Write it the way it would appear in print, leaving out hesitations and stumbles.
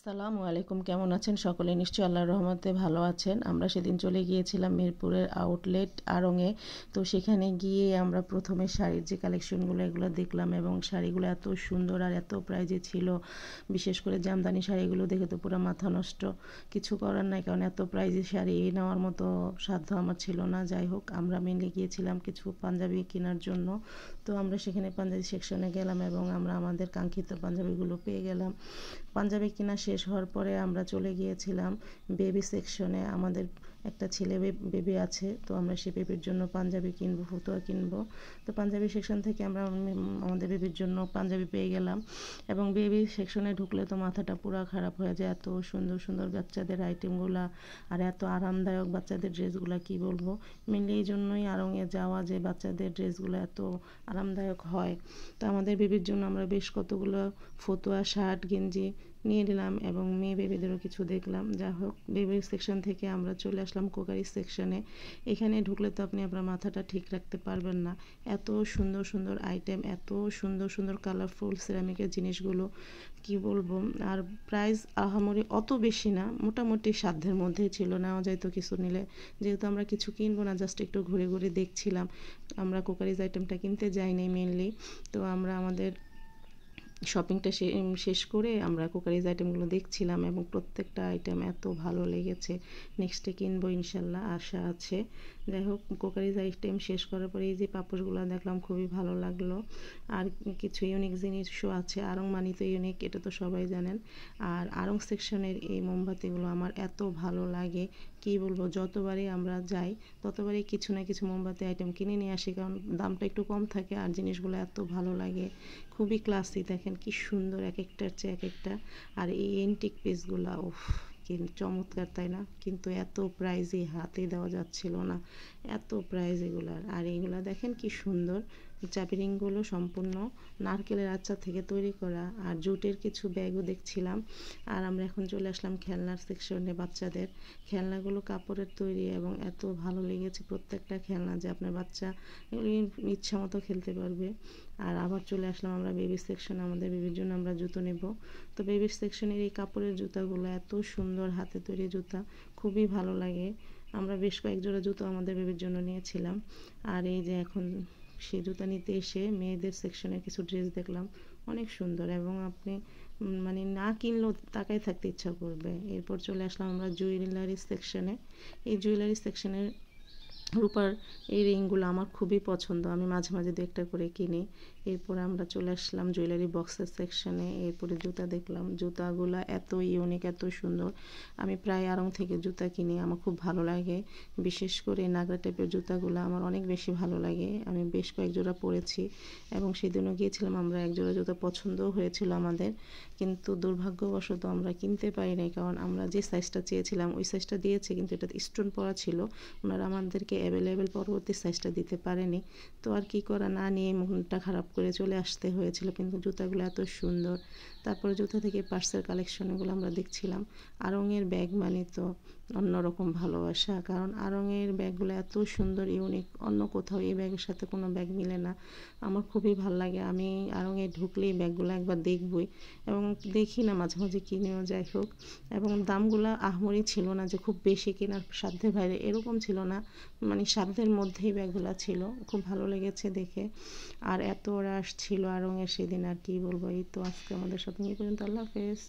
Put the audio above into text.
আসসালামু আলাইকুম, কেমন আছেন সকলে? নিশ্চয়ই আল্লাহর রহমতে ভালো আছেন। আমরা সেদিন চলে গিয়েছিলাম মিরপুরের আউটলেট আড়ংয়ে। তো সেখানে গিয়ে আমরা প্রথমে শাড়ির যে কালেকশনগুলো এগুলো দেখলাম, এবং শাড়িগুলো এত সুন্দর আর এত প্রাইজে ছিল। বিশেষ করে জামদানি শাড়িগুলো দেখে তো পুরো মাথা নষ্ট। কিছু করার নাই, কারণ এত প্রাইজে শাড়ি নেওয়ার মতো সাধ্য আমার ছিল না। যাই হোক, আমরা মেনলি গিয়েছিলাম কিছু পাঞ্জাবি কেনার জন্য। তো আমরা সেখানে পাঞ্জাবি সেকশনে গেলাম এবং আমরা আমাদের কাঙ্ক্ষিত পাঞ্জাবিগুলো পেয়ে গেলাম। পাঞ্জাবি কেনা শেষ হওয়ার পরে আমরা চলে গিয়েছিলাম বেবি সেকশনে। আমাদের একটা ছেলে বেবি আছে, তো আমরা সে বেবির জন্য পাঞ্জাবি কিনবো, ফতুয়া কিনবো। তো পাঞ্জাবি সেকশন থেকে আমরা আমাদের বেবির জন্য পাঞ্জাবি পেয়ে গেলাম। এবং বেবি সেকশনে ঢুকলে তো মাথাটা পুরো খারাপ হয়ে যায়, এত সুন্দর সুন্দর বাচ্চাদের আইটেমগুলা আর এত আরামদায়ক বাচ্চাদের ড্রেসগুলো কি বলবো। মেনলি এই জন্যই আড়ংয়ে যাওয়া, যে বাচ্চাদের ড্রেসগুলো এত আরামদায়ক হয়। তো আমাদের বেবির জন্য আমরা বেশ কতগুলো ফতুয়া, শার্ট, গেঞ্জি নিয়ে নিলাম এবং মেয়ে বেবিদেরও কিছু দেখলাম। যা হোক, বেবি সেকশন থেকে আমরা চলে আসলাম কোকারি সেকশনে। এখানে ঢুকলে তো আপনি আপনার মাথাটা ঠিক রাখতে পারবেন না, এত সুন্দর সুন্দর আইটেম, এত সুন্দর সুন্দর কালারফুল সিরামিকের জিনিসগুলো কি বলবো। আর প্রাইস আহামরি অত বেশি না, মোটামুটি সাধ্যের মধ্যেই ছিল, নেওয়া যাইতো কিছু নিলে। যেহেতু আমরা কিছু কিনবো না, জাস্ট একটু ঘুরে ঘুরে দেখছিলাম, আমরা কোকারিজ আইটেমটা কিনতে যাইনি মেনলি। তো আমরা আমাদের শপিংটা শেষ করে আমরা কুকারিজ আইটেমগুলো দেখছিলাম এবং প্রত্যেকটা আইটেম এত ভালো লেগেছে। নেক্সটে কিনবো ইনশাল্লাহ, আশা আছে। যাই হোক, কুকারিজ আইটেম শেষ করার পরে এই যে পাপোশগুলো দেখলাম, খুবই ভালো লাগলো। আর কিছু ইউনিক জিনিসও আছে। আড়ং মানি তো ইউনিক, এটা তো সবাই জানেন। আর আড়ং সেকশনের এই মোমবাতিগুলো আমার এত ভালো লাগে, কী বলবো। যতবারই আমরা যাই ততবারই কিছু না কিছু মোমবাতি আইটেম কিনে নিয়ে আসি, কারণ দামটা একটু কম থাকে আর জিনিসগুলো এত ভালো লাগে। খুবই ক্লাসি, দেখেন কি সুন্দর, এক একটার চেয়ে এক একটা। আর এই এন্টিক পিসগুলা, উফ, কি চমৎকার, তাই না? কিন্তু এত প্রাইজে হাতে দেওয়া যাচ্ছিল না, এত প্রাইজ এগুলার। আর এইগুলা দেখেন কি সুন্দর, চাবি রিংগুলো সম্পূর্ণ নারকেলের আচ্ছা থেকে তৈরি করা। আর জুটের কিছু ব্যাগও দেখছিলাম। আর আমরা এখন চলে আসলাম খেলনার সেকশনে। বাচ্চাদের খেলনাগুলো কাপড়ের তৈরি এবং এত ভালো লেগেছে প্রত্যেকটা খেলনা, যে আপনার বাচ্চা এগুলি ইচ্ছা মতো খেলতে পারবে। আর আবার চলে আসলাম আমরা বেবি সেকশনে, আমাদের বেবির জন্য আমরা জুতো নেব। তো বেবি সেকশনের এই কাপড়ের জুতাগুলো এত সুন্দর, হাতে তৈরি জুতা, খুবই ভালো লাগে। আমরা বেশ কয়েক জোড়া জুতো আমাদের বেবির জন্য নিয়েছিলাম। আর এই যে এখন সেই জুতা নিতে এসে মেয়েদের সেকশনে কিছু ড্রেস দেখলাম, অনেক সুন্দর, এবং আপনি মানে না কিনলেও তাকাই থাকতে ইচ্ছা করবে। এরপর চলে আসলাম আমরা জুয়েলারি সেকশনে। এই জুয়েলারি সেকশনের রূপার এই রিংগুলো আমার খুবই পছন্দ, আমি মাঝে মাঝে দু একটা করে কিনি। এরপরে আমরা চলে আসলাম জুয়েলারি বক্সের সেকশনে। এরপরে জুতা দেখলাম, জুতাগুলো এত ইউনিক, এত সুন্দর। আমি প্রায় আড়ং থেকে জুতা কিনি, আমার খুব ভালো লাগে। বিশেষ করে নাগরা টাইপের জুতাগুলো আমার অনেক বেশি ভালো লাগে। আমি বেশ কয়েক জোড়া পরেছি এবং সেদিনও গিয়েছিলাম আমরা, এক জোড়া জুতা পছন্দও হয়েছিল আমাদের, কিন্তু দুর্ভাগ্যবশত আমরা কিনতে পারি নাই, কারণ আমরা যে সাইজটা চেয়েছিলাম ওই সাইজটা দিয়েছে, কিন্তু এটা স্টোন পরা ছিল। ওনারা আমাদেরকে অ্যাভেলেবেল পরবর্তী সাইজটা দিতে পারেনি। তো আর কি করা, না নিয়ে মনটা খারাপ করে চলে আসতে হয়েছিল। কিন্তু জুতাগুলো এত সুন্দর। তারপরে জুতা থেকে পার্সের কালেকশনগুলো আমরা দেখছিলাম। আড়ংয়ের ব্যাগ মানে তো অন্যরকম ভালোবাসা, কারণ আড়ংয়ের ব্যাগগুলো এত সুন্দর, ইউনিক, অন্য কোথাও এই ব্যাগের সাথে কোনো ব্যাগ মিলে না। আমার খুবই ভালো লাগে, আমি আড়ংয়ে ঢুকলেই ব্যাগগুলো একবার দেখবই এবং দেখি না, মাঝে মাঝে কিনেও। যাই হোক, এবং দামগুলো আহামরি ছিল না যে খুব বেশি কেনার সাধ্যের বাইরে, এরকম ছিল না, মানে সাধ্যের মধ্যেই ব্যাগগুলো ছিল। খুব ভালো লেগেছে দেখে। আর এত রাশ ছিল আড়ংয়ে সেদিন, আর কি বলবো। এই তো আজকে আমাদের সাথে এই পর্যন্ত, আল্লাহ হাফেজ।